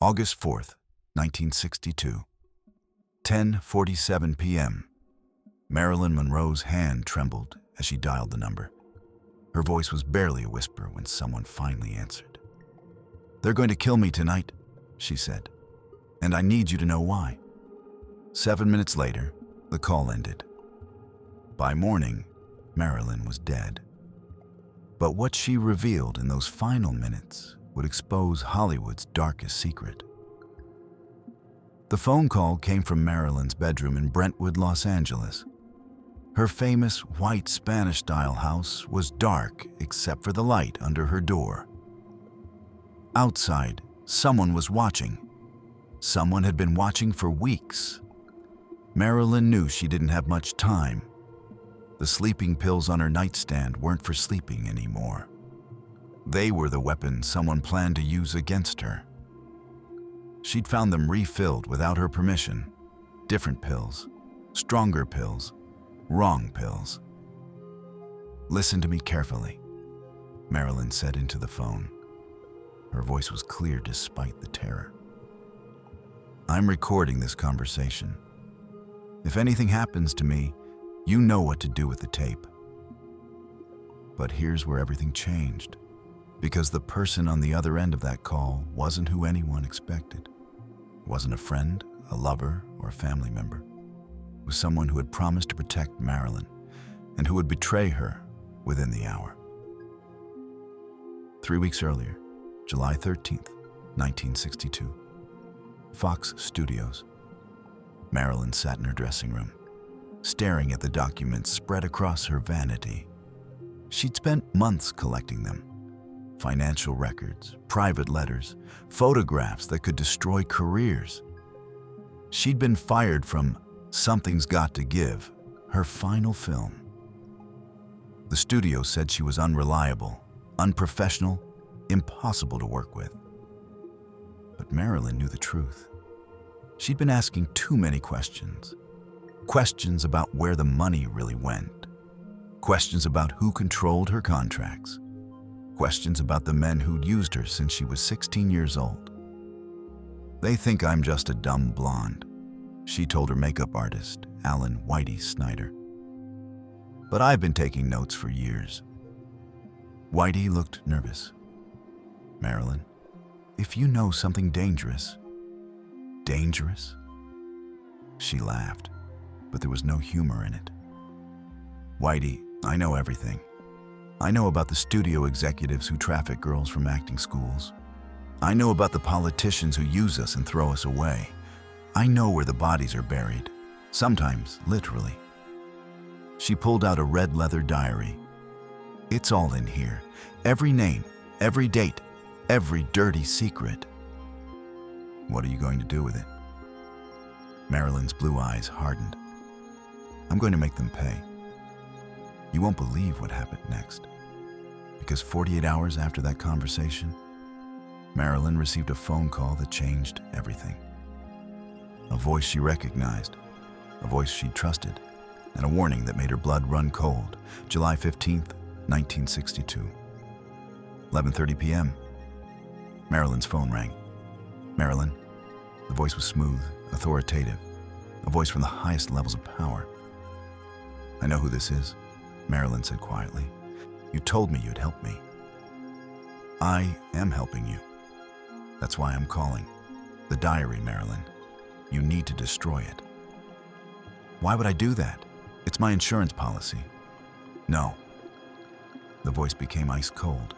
August 4th, 1962. 10:47 p.m. Marilyn Monroe's hand trembled as she dialed the number. Her voice was barely a whisper when someone finally answered. "They're going to kill me tonight," she said, "and I need you to know why." 7 minutes later, the call ended. By morning, Marilyn was dead. But what she revealed in those final minutes would expose Hollywood's darkest secret. The phone call came from Marilyn's bedroom in Brentwood, Los Angeles. Her famous white Spanish-style house was dark except for the light under her door. Outside, someone was watching. Someone had been watching for weeks. Marilyn knew she didn't have much time. The sleeping pills on her nightstand weren't for sleeping anymore. They were the weapon someone planned to use against her. She'd found them refilled without her permission. Different pills, stronger pills, wrong pills. "Listen to me carefully," Marilyn said into the phone. Her voice was clear despite the terror. "I'm recording this conversation. If anything happens to me, you know what to do with the tape." But here's where everything changed, because the person on the other end of that call wasn't who anyone expected. It wasn't a friend, a lover, or a family member. It was someone who had promised to protect Marilyn and who would betray her within the hour. 3 weeks earlier, July 13th, 1962, Fox Studios. Marilyn sat in her dressing room, staring at the documents spread across her vanity. She'd spent months collecting them. Financial records, private letters, photographs that could destroy careers. She'd been fired from Something's Got to Give, her final film. The studio said she was unreliable, unprofessional, impossible to work with. But Marilyn knew the truth. She'd been asking too many questions. Questions about where the money really went. Questions about who controlled her contracts. Questions about the men who'd used her since she was 16 years old. "They think I'm just a dumb blonde," she told her makeup artist, Alan Whitey Snyder. "But I've been taking notes for years." Whitey looked nervous. "Marilyn, if you know something dangerous..." "Dangerous?" She laughed, but there was no humor in it. "Whitey, I know everything. I know about the studio executives who traffic girls from acting schools. I know about the politicians who use us and throw us away. I know where the bodies are buried, sometimes literally." She pulled out a red leather diary. "It's all in here. Every name, every date, every dirty secret." "What are you going to do with it?" Marilyn's blue eyes hardened. "I'm going to make them pay. You won't believe what happened next." Because 48 hours after that conversation, Marilyn received a phone call that changed everything. A voice she recognized, a voice she trusted, and a warning that made her blood run cold. July 15th, 1962. 11:30 p.m. Marilyn's phone rang. "Marilyn." The voice was smooth, authoritative, a voice from the highest levels of power. "I know who this is," Marilyn said quietly. "You told me you'd help me." "I am helping you. That's why I'm calling. The diary, Marilyn. You need to destroy it." "Why would I do that? It's my insurance policy." "No." The voice became ice cold.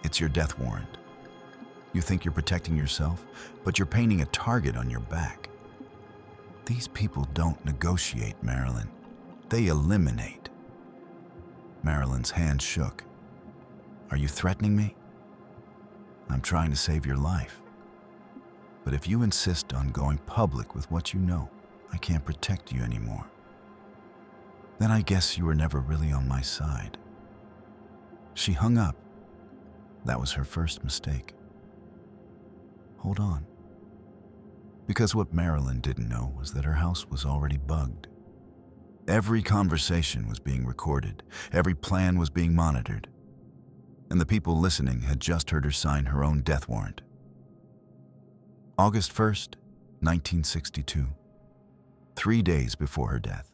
"It's your death warrant. You think you're protecting yourself, but you're painting a target on your back. These people don't negotiate, Marilyn. They eliminate." Marilyn's hand shook. "Are you threatening me?" "I'm trying to save your life. But if you insist on going public with what you know, I can't protect you anymore. Then I guess you were never really on my side." She hung up. That was her first mistake. Hold on. Because what Marilyn didn't know was that her house was already bugged. Every conversation was being recorded. Every plan was being monitored. And the people listening had just heard her sign her own death warrant. August 1st, 1962. 3 days before her death.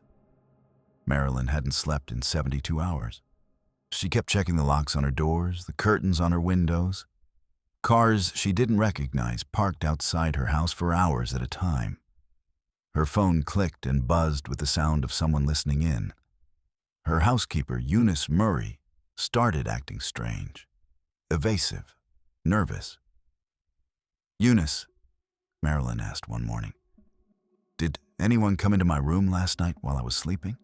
Marilyn hadn't slept in 72 hours. She kept checking the locks on her doors, the curtains on her windows. Cars she didn't recognize parked outside her house for hours at a time. Her phone clicked and buzzed with the sound of someone listening in. Her housekeeper, Eunice Murray, started acting strange, evasive, nervous. "Eunice," Marilyn asked one morning, "did anyone come into my room last night while I was sleeping?"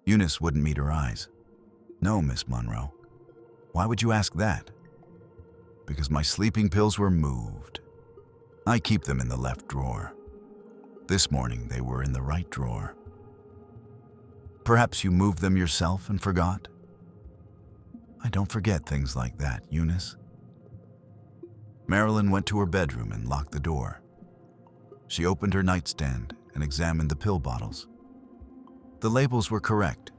Eunice wouldn't meet her eyes. "No, Miss Monroe." "Why would you ask that?" "Because my sleeping pills were moved. I keep them in the left drawer. This morning they were in the right drawer." "Perhaps you moved them yourself and forgot?" "I don't forget things like that, Eunice." Marilyn went to her bedroom and locked the door. She opened her nightstand and examined the pill bottles. The labels were correct,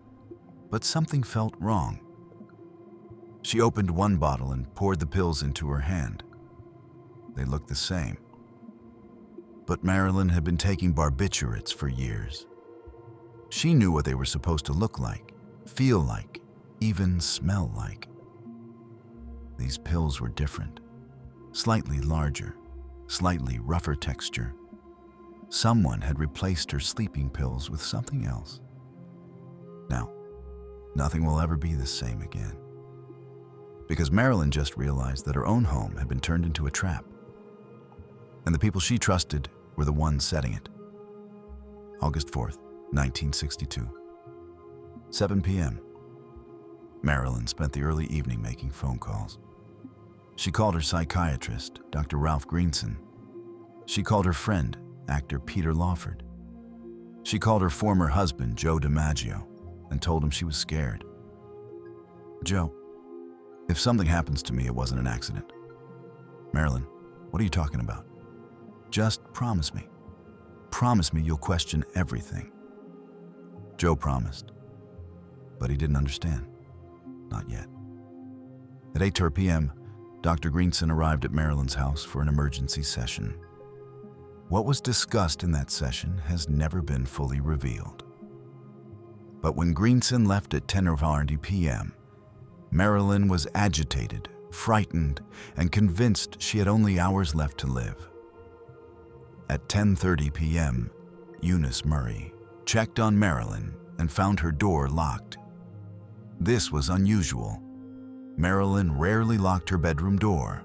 but something felt wrong. She opened one bottle and poured the pills into her hand. They looked the same. But Marilyn had been taking barbiturates for years. She knew what they were supposed to look like, feel like, even smell like. These pills were different, slightly larger, slightly rougher texture. Someone had replaced her sleeping pills with something else. Now, nothing will ever be the same again. Because Marilyn just realized that her own home had been turned into a trap. And the people she trusted were the ones setting it. August 4th, 1962. 7 p.m. Marilyn spent the early evening making phone calls. She called her psychiatrist, Dr. Ralph Greenson. She called her friend, actor Peter Lawford. She called her former husband, Joe DiMaggio, and told him she was scared. "Joe, if something happens to me, it wasn't an accident." "Marilyn, what are you talking about?" "Just promise me. Promise me you'll question everything." Joe promised, but he didn't understand. Not yet. At 8:30 p.m., Dr. Greenson arrived at Marilyn's house for an emergency session. What was discussed in that session has never been fully revealed. But when Greenson left at 10:40 p.m., Marilyn was agitated, frightened, and convinced she had only hours left to live. At 10:30 p.m., Eunice Murray checked on Marilyn and found her door locked. This was unusual. Marilyn rarely locked her bedroom door.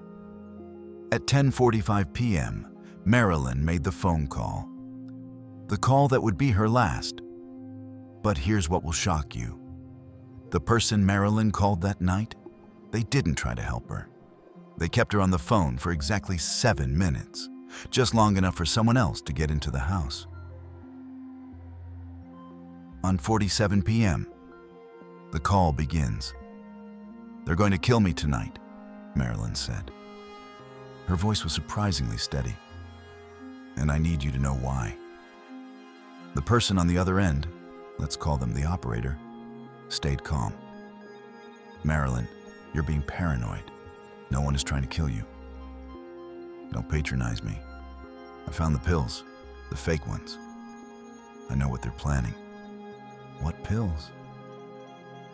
At 10:45 p.m., Marilyn made the phone call. The call that would be her last. But here's what will shock you. The person Marilyn called that night, they didn't try to help her. They kept her on the phone for exactly 7 minutes, just long enough for someone else to get into the house. On 47 p.m., the call begins. "They're going to kill me tonight," Marilyn said. Her voice was surprisingly steady. "And I need you to know why." The person on the other end, let's call them the operator, stayed calm. "Marilyn, you're being paranoid. No one is trying to kill you. Don't patronize me. I found the pills, the fake ones. I know what they're planning." "What pills?"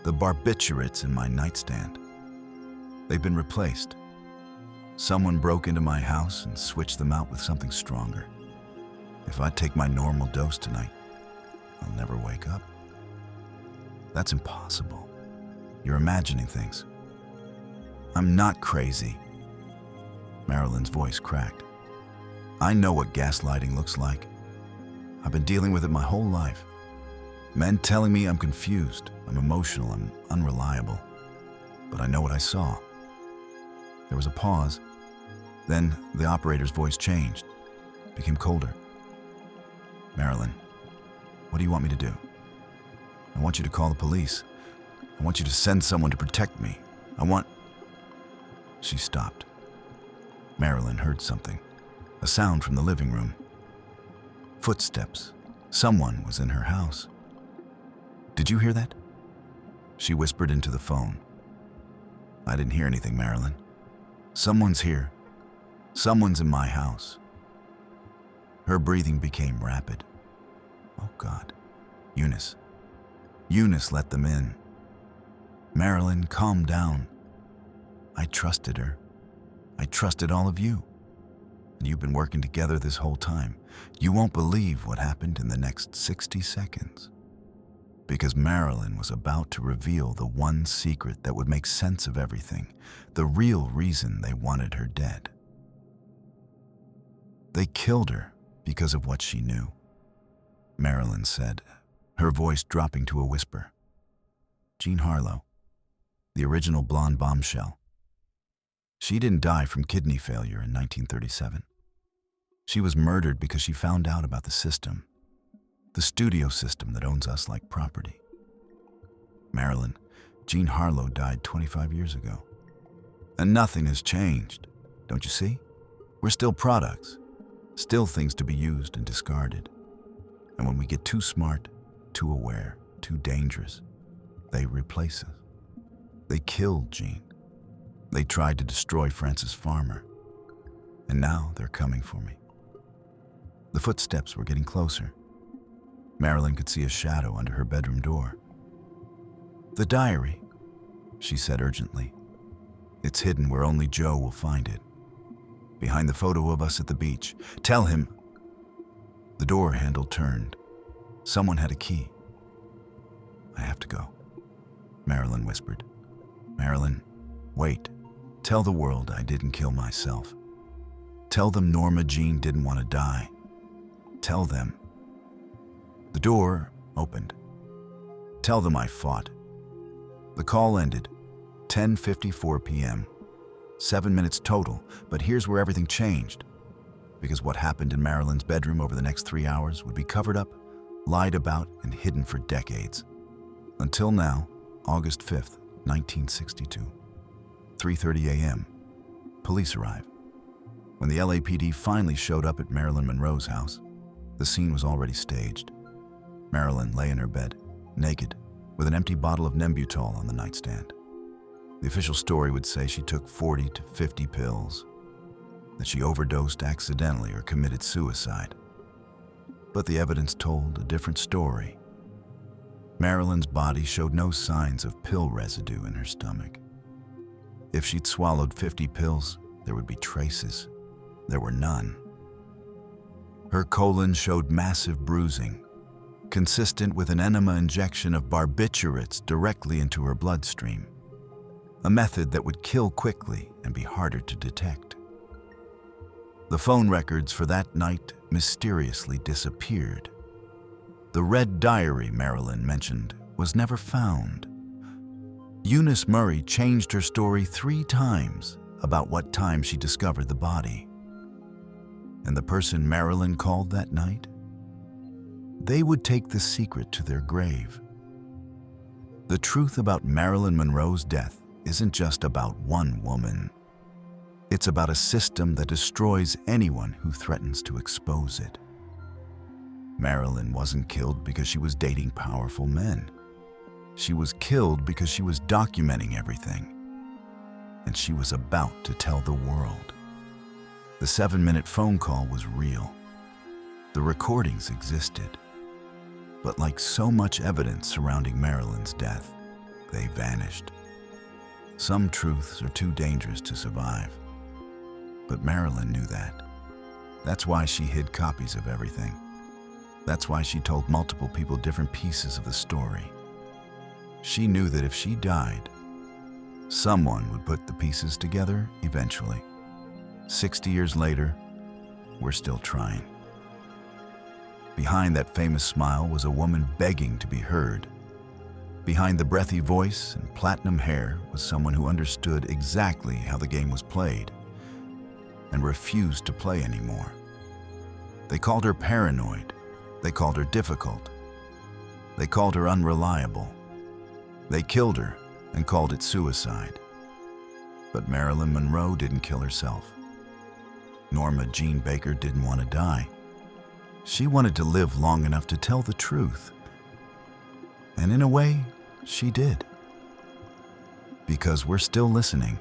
"The barbiturates in my nightstand. They've been replaced. Someone broke into my house and switched them out with something stronger. If I take my normal dose tonight, I'll never wake up." "That's impossible. You're imagining things." "I'm not crazy." Marilyn's voice cracked. "I know what gaslighting looks like. I've been dealing with it my whole life. Men telling me I'm confused, I'm emotional, I'm unreliable. But I know what I saw." There was a pause. Then the operator's voice changed, became colder. "Marilyn, what do you want me to do?" "I want you to call the police. I want you to send someone to protect me. I want..." She stopped. Marilyn heard something, a sound from the living room. Footsteps. Someone was in her house. "Did you hear that?" She whispered into the phone. "I didn't hear anything, Marilyn. Someone's here. Someone's in my house. Her breathing became rapid. Oh God. Eunice. Eunice let them in. Marilyn, calm down. I trusted her. I trusted all of you. And you've been working together this whole time. You won't believe what happened in the next 60 seconds. Because Marilyn was about to reveal the one secret that would make sense of everything, the real reason they wanted her dead. They killed her because of what she knew, Marilyn said, her voice dropping to a whisper. Jean Harlow, the original blonde bombshell. She didn't die from kidney failure in 1937. She was murdered because she found out about the system, the studio system that owns us like property. Marilyn, Jean Harlow died 25 years ago. And nothing has changed, don't you see? We're still products, still things to be used and discarded. And when we get too smart, too aware, too dangerous, they replace us. They killed Jean. They tried to destroy Francis Farmer. And now they're coming for me. The footsteps were getting closer. Marilyn could see a shadow under her bedroom door. The diary, she said urgently. It's hidden where only Joe will find it. Behind the photo of us at the beach. Tell him. The door handle turned. Someone had a key. I have to go, Marilyn whispered. Marilyn, wait. Tell the world I didn't kill myself. Tell them Norma Jean didn't want to die. Tell them. The door opened. Tell them I fought. The call ended, 10:54 p.m. 7 minutes total, but here's where everything changed. Because what happened in Marilyn's bedroom over the next 3 hours would be covered up, lied about, and hidden for decades. Until now, August 5th, 1962. 3:30 a.m. Police arrive. When the LAPD finally showed up at Marilyn Monroe's house, the scene was already staged. Marilyn lay in her bed, naked, with an empty bottle of Nembutol on the nightstand. The official story would say she took 40 to 50 pills, that she overdosed accidentally or committed suicide. But the evidence told a different story. Marilyn's body showed no signs of pill residue in her stomach. If she'd swallowed 50 pills, there would be traces. There were none. Her colon showed massive bruising, consistent with an enema injection of barbiturates directly into her bloodstream, a method that would kill quickly and be harder to detect. The phone records for that night mysteriously disappeared. The red diary Marilyn mentioned was never found. Eunice Murray changed her story 3 times about what time she discovered the body. And the person Marilyn called that night? They would take the secret to their grave. The truth about Marilyn Monroe's death isn't just about one woman. It's about a system that destroys anyone who threatens to expose it. Marilyn wasn't killed because she was dating powerful men. She was killed because she was documenting everything. And she was about to tell the world. The 7-minute phone call was real. The recordings existed. But like so much evidence surrounding Marilyn's death, they vanished. Some truths are too dangerous to survive. But Marilyn knew that. That's why she hid copies of everything. That's why she told multiple people different pieces of the story. She knew that if she died, someone would put the pieces together eventually. 60 years later, we're still trying. Behind that famous smile was a woman begging to be heard. Behind the breathy voice and platinum hair was someone who understood exactly how the game was played and refused to play anymore. They called her paranoid. They called her difficult. They called her unreliable. They killed her and called it suicide. But Marilyn Monroe didn't kill herself. Norma Jean Baker didn't want to die. She wanted to live long enough to tell the truth. And in a way, she did. Because we're still listening.